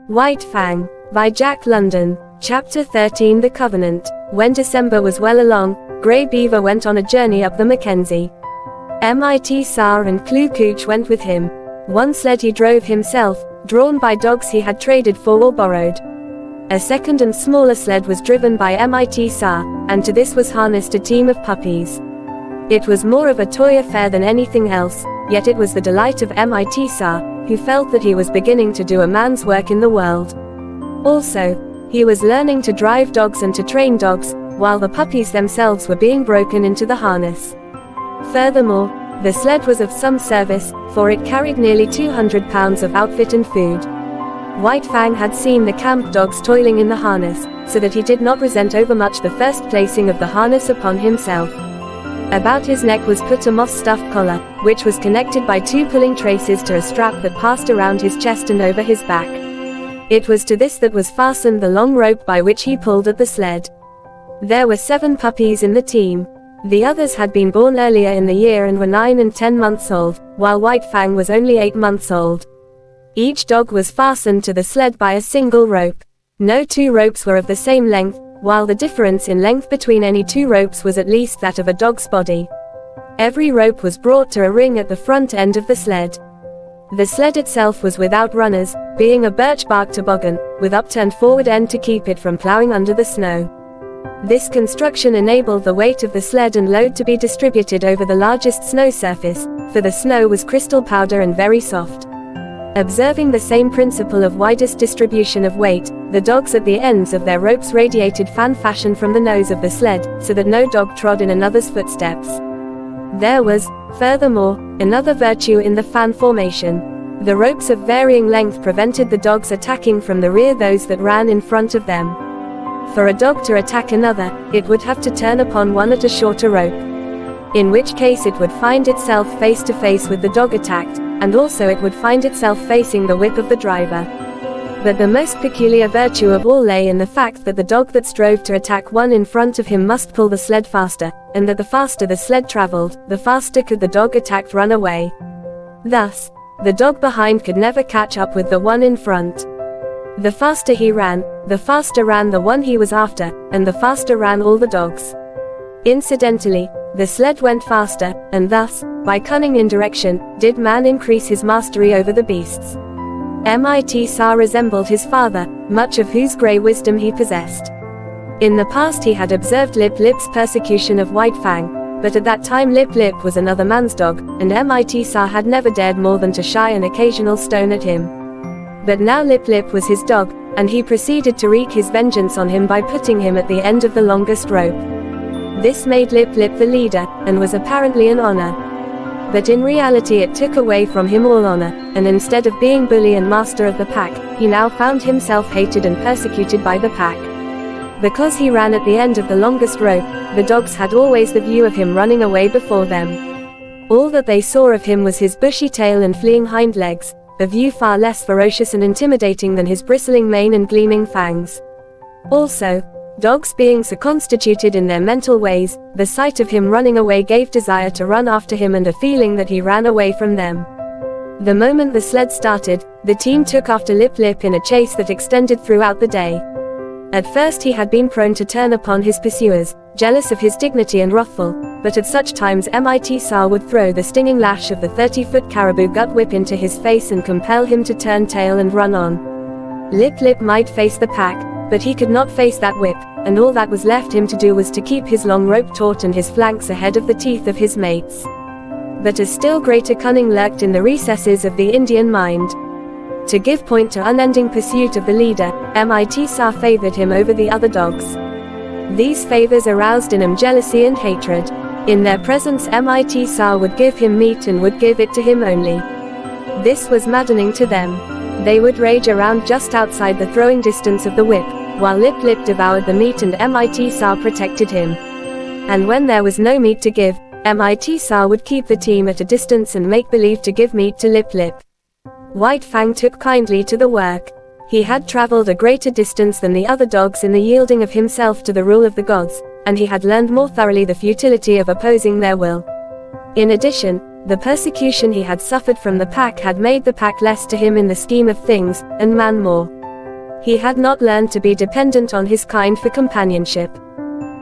White Fang, by Jack London. Chapter 13 The Covenant. When December was well along, Grey Beaver went on a journey up the Mackenzie. Mit-Sa and Kloo Kooch went with him. One sled he drove himself, drawn by dogs he had traded for or borrowed. A second and smaller sled was driven by Mit-Sa, and to this was harnessed a team of puppies. It was more of a toy affair than anything else, yet it was the delight of Mit-Sa, who felt that he was beginning to do a man's work in the world. Also, he was learning to drive dogs and to train dogs, while the puppies themselves were being broken into the harness. Furthermore, the sled was of some service, for it carried nearly 200 pounds of outfit and food. White Fang had seen the camp dogs toiling in the harness, so that he did not resent overmuch the first placing of the harness upon himself. About his neck was put a moss-stuffed collar, which was connected by two pulling traces to a strap that passed around his chest and over his back. It was to this that was fastened the long rope by which he pulled at the sled. There were 7 puppies in the team. The others had been born earlier in the year and were 9 and 10 months old, while White Fang was only 8 months old. Each dog was fastened to the sled by a single rope. No 2 ropes were of the same length, while the difference in length between any 2 ropes was at least that of a dog's body. Every rope was brought to a ring at the front end of the sled. The sled itself was without runners, being a birch bark toboggan, with upturned forward end to keep it from plowing under the snow. This construction enabled the weight of the sled and load to be distributed over the largest snow surface, for the snow was crystal powder and very soft. Observing the same principle of widest distribution of weight, the dogs at the ends of their ropes radiated fan fashion from the nose of the sled, so that no dog trod in another's footsteps. There was, furthermore, another virtue in the fan formation. The ropes of varying length prevented the dogs attacking from the rear those that ran in front of them. For a dog to attack another, it would have to turn upon one at a shorter rope. In which case it would find itself face to face with the dog attacked, and also it would find itself facing the whip of the driver. But the most peculiar virtue of all lay in the fact that the dog that strove to attack one in front of him must pull the sled faster, and that the faster the sled traveled, the faster could the dog attacked run away. Thus, the dog behind could never catch up with the one in front. The faster he ran, the faster ran the one he was after, and the faster ran all the dogs. Incidentally, the sled went faster, and thus, by cunning indirection, did man increase his mastery over the beasts. Mit-Sa resembled his father, much of whose grey wisdom he possessed. In the past he had observed Lip Lip's persecution of White Fang, but at that time Lip Lip was another man's dog, and Mit-Sa had never dared more than to shy an occasional stone at him. But now Lip Lip was his dog, and he proceeded to wreak his vengeance on him by putting him at the end of the longest rope. This made Lip Lip the leader, and was apparently an honor. But in reality it took away from him all honor, and instead of being bully and master of the pack, he now found himself hated and persecuted by the pack. Because he ran at the end of the longest rope, the dogs had always the view of him running away before them. All that they saw of him was his bushy tail and fleeing hind legs, a view far less ferocious and intimidating than his bristling mane and gleaming fangs. Also, dogs being so constituted in their mental ways, the sight of him running away gave desire to run after him and a feeling that he ran away from them. The moment the sled started, the team took after Lip Lip in a chase that extended throughout the day. At first he had been prone to turn upon his pursuers, jealous of his dignity and wrathful, but at such times Mit-Sa would throw the stinging lash of the 30-foot caribou gut whip into his face and compel him to turn tail and run on. Lip Lip might face the pack, but he could not face that whip, and all that was left him to do was to keep his long rope taut and his flanks ahead of the teeth of his mates. But a still greater cunning lurked in the recesses of the Indian mind. To give point to unending pursuit of the leader, Mit-Sa favored him over the other dogs. These favors aroused in him jealousy and hatred. In their presence Mit-Sa would give him meat and would give it to him only. This was maddening to them. They would rage around just outside the throwing distance of the whip, while Lip Lip devoured the meat and Mit-Sa protected him. And when there was no meat to give, Mit-Sa would keep the team at a distance and make believe to give meat to Lip Lip. White Fang took kindly to the work. He had traveled a greater distance than the other dogs in the yielding of himself to the rule of the gods, and he had learned more thoroughly the futility of opposing their will. In addition, the persecution he had suffered from the pack had made the pack less to him in the scheme of things, and man more. He had not learned to be dependent on his kind for companionship.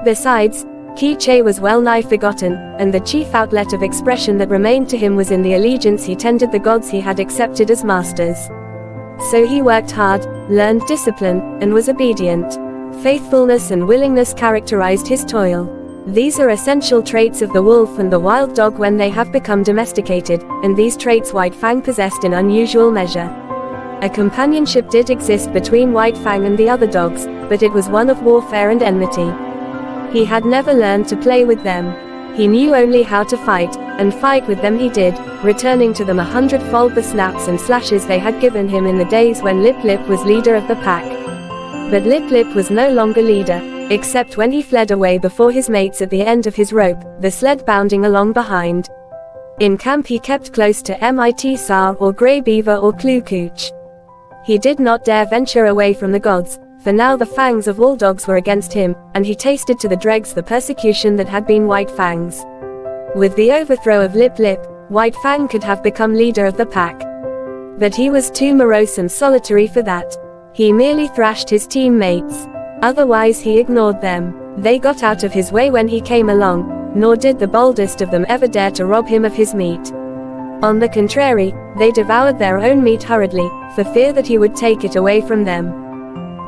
Besides, Ki-che was well nigh forgotten, and the chief outlet of expression that remained to him was in the allegiance he tendered the gods he had accepted as masters. So he worked hard, learned discipline, and was obedient. Faithfulness and willingness characterized his toil. These are essential traits of the wolf and the wild dog when they have become domesticated, and these traits White Fang possessed in unusual measure. A companionship did exist between White Fang and the other dogs, but it was one of warfare and enmity. He had never learned to play with them. He knew only how to fight, and fight with them he did, returning to them 100-fold the snaps and slashes they had given him in the days when Lip Lip was leader of the pack. But Lip Lip was no longer leader, except when he fled away before his mates at the end of his rope, the sled bounding along behind. In camp he kept close to Mit-Sar or Grey Beaver or Kloo Kooch. He did not dare venture away from the gods, for now the fangs of all dogs were against him, and he tasted to the dregs the persecution that had been White Fang's. With the overthrow of Lip Lip, White Fang could have become leader of the pack. But he was too morose and solitary for that. He merely thrashed his teammates. Otherwise he ignored them. They got out of his way when he came along, nor did the boldest of them ever dare to rob him of his meat. On the contrary, they devoured their own meat hurriedly, for fear that he would take it away from them.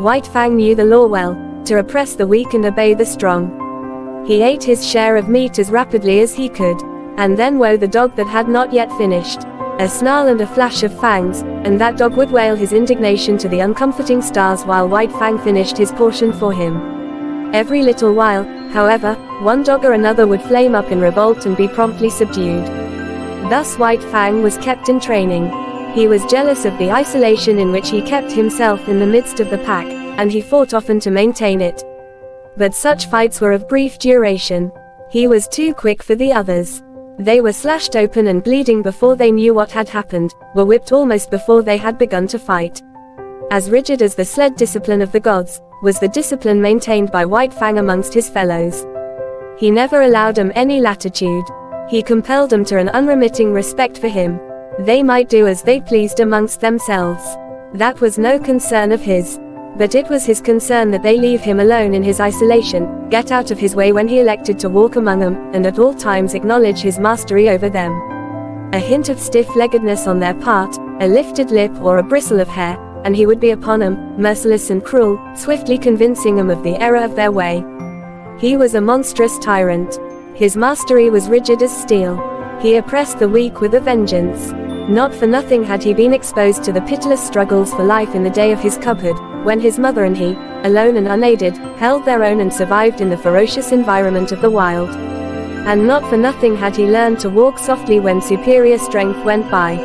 White Fang knew the law well, to oppress the weak and obey the strong. He ate his share of meat as rapidly as he could, and then woe the dog that had not yet finished. A snarl and a flash of fangs, and that dog would wail his indignation to the uncomforting stars while White Fang finished his portion for him. Every little while, however, one dog or another would flame up in revolt and be promptly subdued. Thus White Fang was kept in training. He was jealous of the isolation in which he kept himself in the midst of the pack, and he fought often to maintain it. But such fights were of brief duration. He was too quick for the others. They were slashed open and bleeding before they knew what had happened, were whipped almost before they had begun to fight. As rigid as the sled discipline of the gods, was the discipline maintained by White Fang amongst his fellows. He never allowed them any latitude. He compelled them to an unremitting respect for him. They might do as they pleased amongst themselves. That was no concern of his. But it was his concern that they leave him alone in his isolation, get out of his way when he elected to walk among them, and at all times acknowledge his mastery over them. A hint of stiff-leggedness on their part, a lifted lip or a bristle of hair, and he would be upon them, merciless and cruel, swiftly convincing them of the error of their way. He was a monstrous tyrant. His mastery was rigid as steel. He oppressed the weak with a vengeance. Not for nothing had he been exposed to the pitiless struggles for life in the day of his cubhood, when his mother and he, alone and unaided, held their own and survived in the ferocious environment of the wild. And not for nothing had he learned to walk softly when superior strength went by.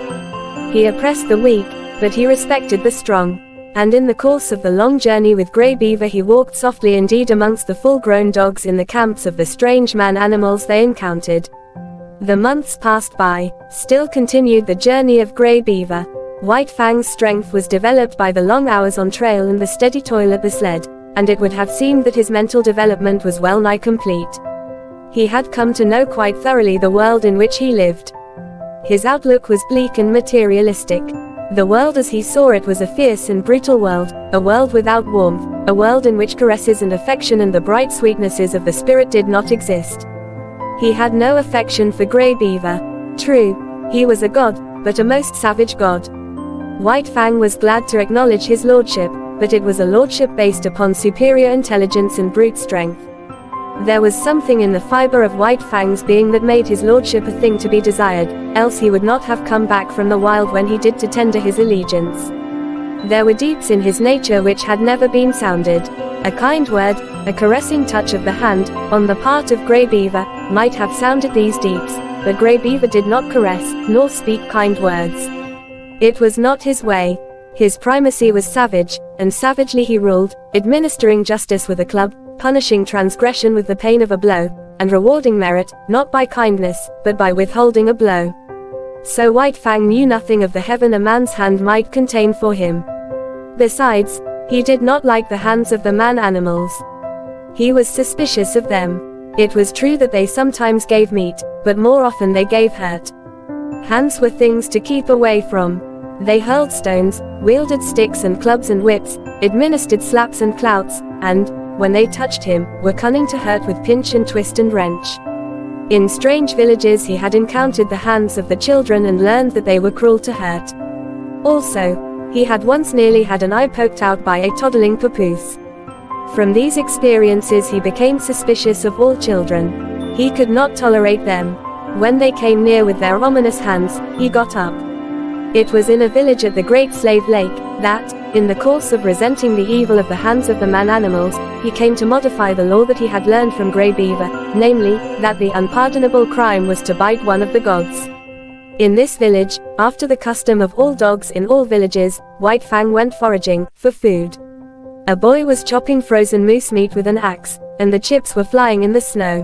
He oppressed the weak, but he respected the strong. And in the course of the long journey with Grey Beaver he walked softly indeed amongst the full-grown dogs in the camps of the strange man-animals they encountered. The months passed by, still continued the journey of Grey Beaver. White Fang's strength was developed by the long hours on trail and the steady toil at the sled, and it would have seemed that his mental development was well nigh complete. He had come to know quite thoroughly the world in which he lived. His outlook was bleak and materialistic. The world as he saw it was a fierce and brutal world, a world without warmth, a world in which caresses and affection and the bright sweetnesses of the spirit did not exist. He had no affection for Grey Beaver. True, he was a god, but a most savage god. White Fang was glad to acknowledge his lordship, but it was a lordship based upon superior intelligence and brute strength. There was something in the fiber of White Fang's being that made his lordship a thing to be desired, else he would not have come back from the wild when he did to tender his allegiance. There were deeps in his nature which had never been sounded. A kind word, a caressing touch of the hand, on the part of Grey Beaver, might have sounded these deeps, but Grey Beaver did not caress, nor speak kind words. It was not his way. His primacy was savage, and savagely he ruled, administering justice with a club, punishing transgression with the pain of a blow, and rewarding merit, not by kindness, but by withholding a blow. So White Fang knew nothing of the heaven a man's hand might contain for him. Besides, he did not like the hands of the man-animals. He was suspicious of them. It was true that they sometimes gave meat, but more often they gave hurt. Hands were things to keep away from. They hurled stones, wielded sticks and clubs and whips, administered slaps and clouts, and, when they touched him, were cunning to hurt with pinch and twist and wrench. In strange villages he had encountered the hands of the children and learned that they were cruel to hurt. Also, he had once nearly had an eye poked out by a toddling papoose. From these experiences he became suspicious of all children. He could not tolerate them. When they came near with their ominous hands, he got up. It was in a village at the Great Slave Lake, that, in the course of resenting the evil of the hands of the man-animals, he came to modify the law that he had learned from Grey Beaver, namely, that the unpardonable crime was to bite one of the gods. In this village, after the custom of all dogs in all villages, White Fang went foraging for food. A boy was chopping frozen moose meat with an axe, and the chips were flying in the snow.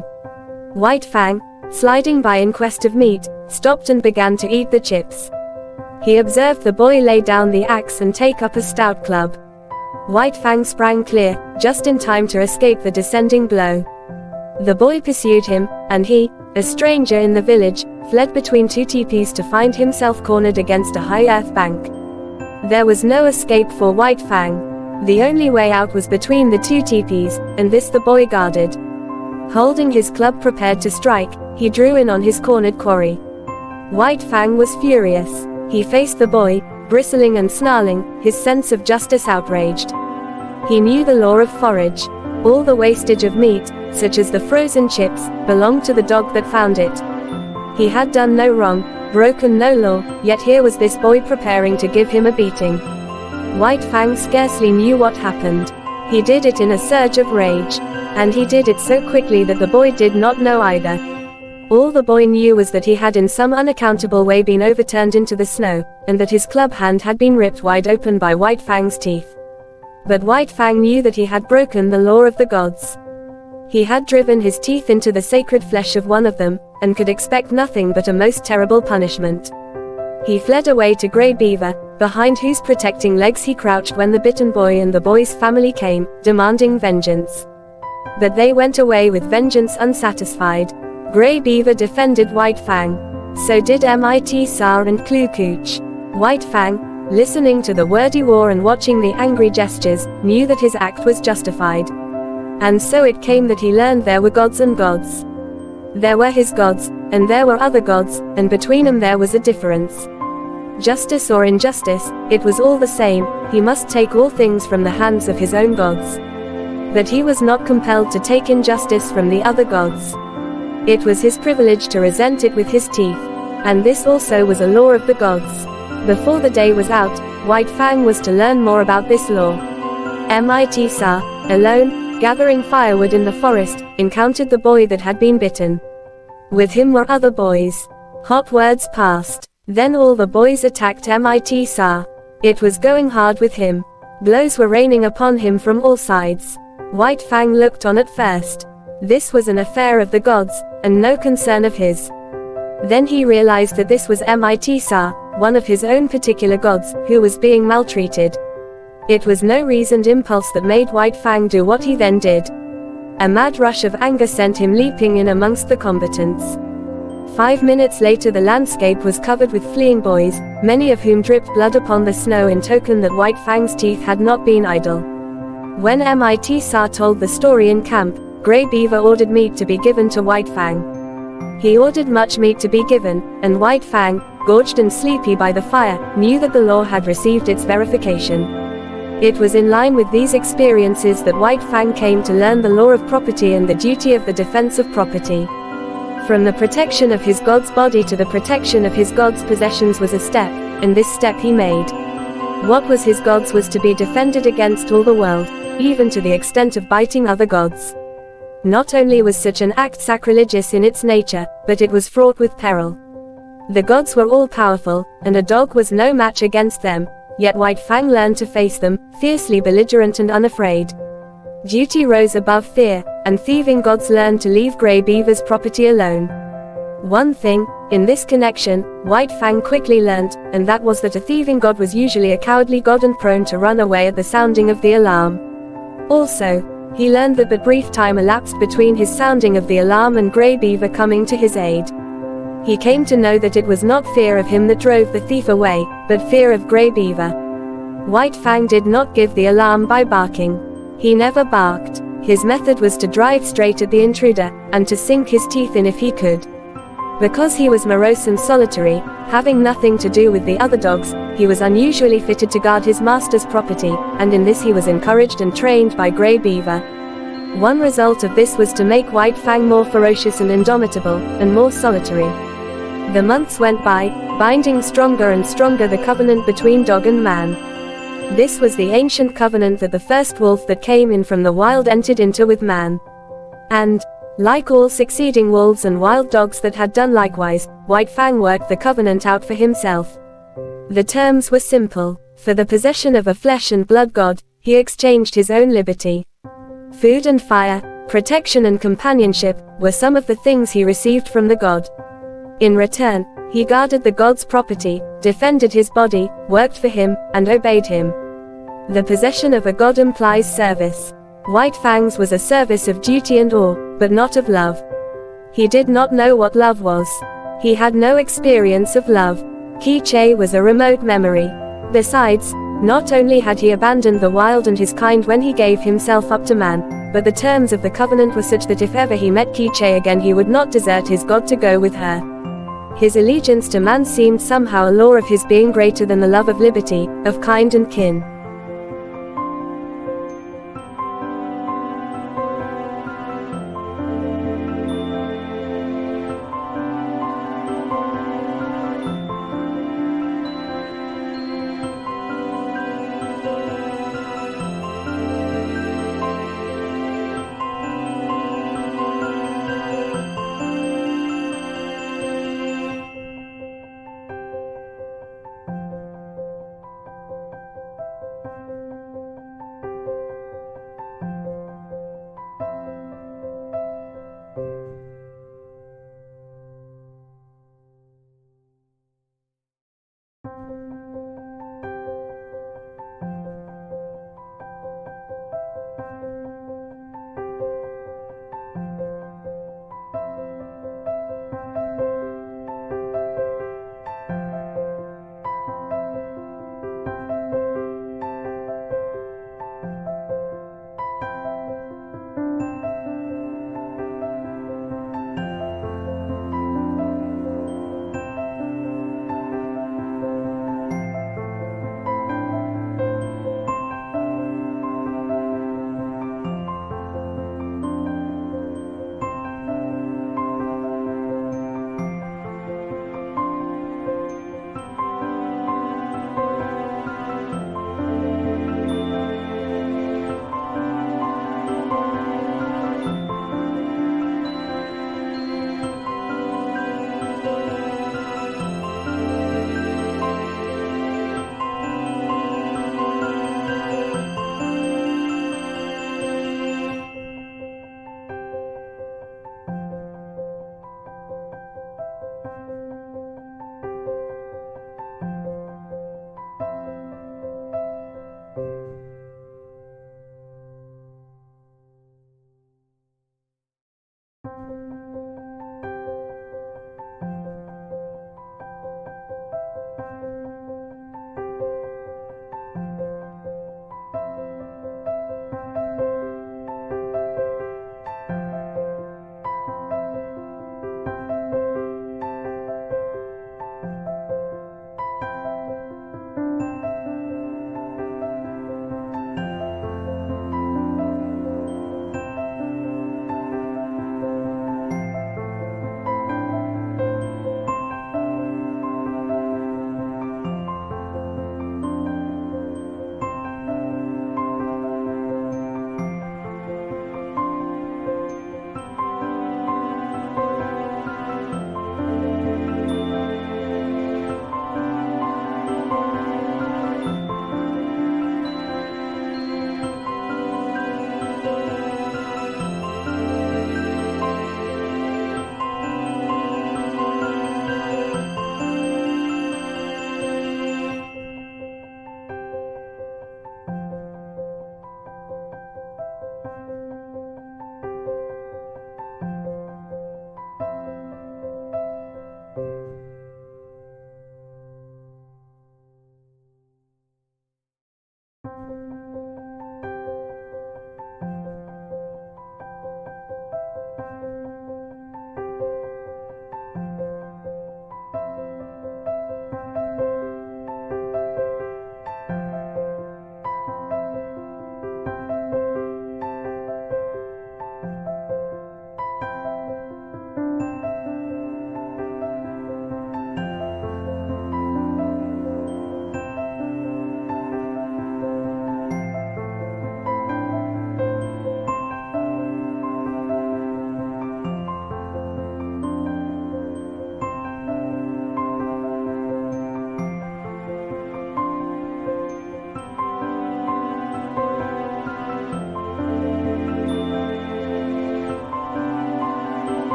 White Fang, sliding by in quest of meat, stopped and began to eat the chips. He observed the boy lay down the axe and take up a stout club. White Fang sprang clear, just in time to escape the descending blow. The boy pursued him, and he, a stranger in the village, fled between two teepees to find himself cornered against a high earth bank. There was no escape for White Fang. The only way out was between the two teepees, and this the boy guarded. Holding his club prepared to strike, he drew in on his cornered quarry. White Fang was furious. He faced the boy, bristling and snarling, his sense of justice outraged. He knew the law of forage. All the wastage of meat, such as the frozen chips, belonged to the dog that found it. He had done no wrong, broken no law, yet here was this boy preparing to give him a beating. White Fang scarcely knew what happened. He did it in a surge of rage. And he did it so quickly that the boy did not know either. All the boy knew was that he had in some unaccountable way been overturned into the snow, and that his club hand had been ripped wide open by White Fang's teeth. But White Fang knew that he had broken the law of the gods. He had driven his teeth into the sacred flesh of one of them, and could expect nothing but a most terrible punishment. He fled away to Grey Beaver, behind whose protecting legs he crouched when the bitten boy and the boy's family came, demanding vengeance. But they went away with vengeance unsatisfied. Grey Beaver defended White Fang. So did Mit-Sar and Kloo Kooch. White Fang, listening to the wordy war and watching the angry gestures, knew that his act was justified. And so it came that he learned there were gods and gods. There were his gods, and there were other gods, and between them there was a difference. Justice or injustice, it was all the same, he must take all things from the hands of his own gods. But he was not compelled to take injustice from the other gods. It was his privilege to resent it with his teeth. And this also was a law of the gods. Before the day was out, White Fang was to learn more about this law. Mit-Sar, alone, gathering firewood in the forest, encountered the boy that had been bitten. With him were other boys. Hot words passed. Then all the boys attacked Mit-Sar. It was going hard with him. Blows were raining upon him from all sides. White Fang looked on at first. This was an affair of the gods, and no concern of his. Then he realized that this was Mit-Sar, one of his own particular gods, who was being maltreated. It was no reasoned impulse that made White Fang do what he then did. A mad rush of anger sent him leaping in amongst the combatants. 5 minutes later the landscape was covered with fleeing boys, many of whom dripped blood upon the snow in token that White Fang's teeth had not been idle. When Mit-Sar told the story in camp, Grey Beaver ordered meat to be given to White Fang. He ordered much meat to be given, and White Fang, gorged and sleepy by the fire, knew that the law had received its verification. It was in line with these experiences that White Fang came to learn the law of property and the duty of the defense of property. From the protection of his god's body to the protection of his god's possessions was a step, and this step he made. What was his god's was to be defended against all the world, even to the extent of biting other gods. Not only was such an act sacrilegious in its nature, but it was fraught with peril. The gods were all powerful, and a dog was no match against them, yet White Fang learned to face them, fiercely belligerent and unafraid. Duty rose above fear, and thieving gods learned to leave Grey Beaver's property alone. One thing, in this connection, White Fang quickly learnt, and that was that a thieving god was usually a cowardly god and prone to run away at the sounding of the alarm. Also, he learned that but brief time elapsed between his sounding of the alarm and Grey Beaver coming to his aid. He came to know that it was not fear of him that drove the thief away, but fear of Grey Beaver. White Fang did not give the alarm by barking. He never barked. His method was to drive straight at the intruder, and to sink his teeth in if he could. Because he was morose and solitary, having nothing to do with the other dogs, he was unusually fitted to guard his master's property, and in this he was encouraged and trained by Grey Beaver. One result of this was to make White Fang more ferocious and indomitable, and more solitary. The months went by, binding stronger and stronger the covenant between dog and man. This was the ancient covenant that the first wolf that came in from the wild entered into with man. And, like all succeeding wolves and wild dogs that had done likewise, White Fang worked the covenant out for himself. The terms were simple. For the possession of a flesh and blood god, he exchanged his own liberty. Food and fire, protection and companionship, were some of the things he received from the god. In return, he guarded the god's property, defended his body, worked for him, and obeyed him. The possession of a god implies service. White Fang's was a service of duty and awe, but not of love. He did not know what love was. He had no experience of love. Ki Che was a remote memory. Besides, not only had he abandoned the wild and his kind when he gave himself up to man, but the terms of the covenant were such that if ever he met Ki Che again he would not desert his god to go with her. His allegiance to man seemed somehow a law of his being greater than the love of liberty, of kind and kin.